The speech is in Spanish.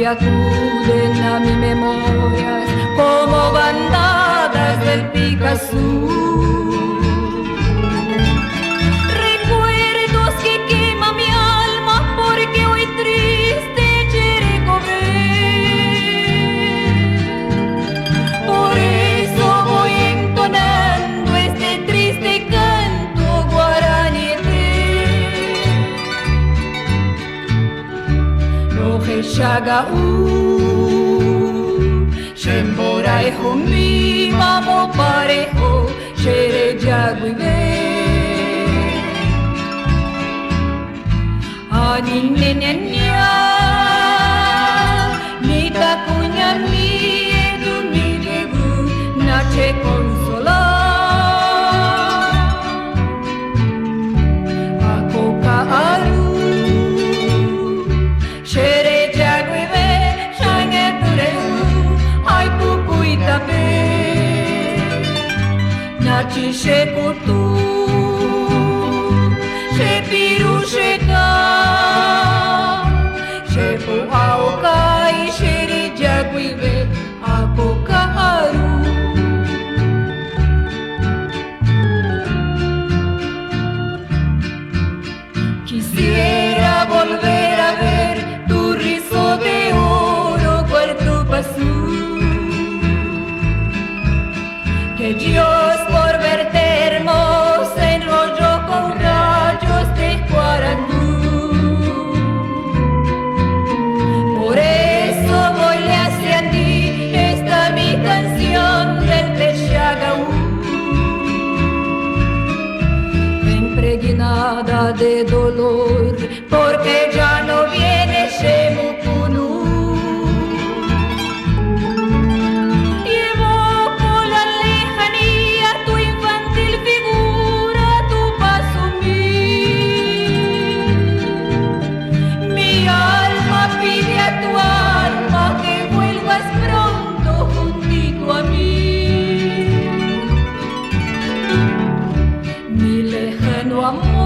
acuden a mi memoria como bandadas del Picasso. Recuerdos que quema mi alma porque hoy triste Chiricobe. Por eso voy entonando este triste canto guaraní. Roje shaga Shembora mi mamo parejo Shere jaguibe Ani nenya Nita kunya mi edu mi debu Nache consolar Ako kaaru Shere jaguibe Shange tureu Ai pukuitabe Nachi shekutu Shepiru sheka Shepu aokai Shere jaguibe Ako kaaru Quisiera volver a ver tu rizo de oro cuarto pasú que Dios por verte hermosa enrolló con rayos de guarandú. Por eso voy hacia ti esta mi canción del Texagaú, impregnada de dolor porque ya no viene Shemukunu. Llevo por la lejanía tu infantil figura, tu paso mi alma pide a tu alma que vuelvas pronto juntito a mí. Mi lejano amor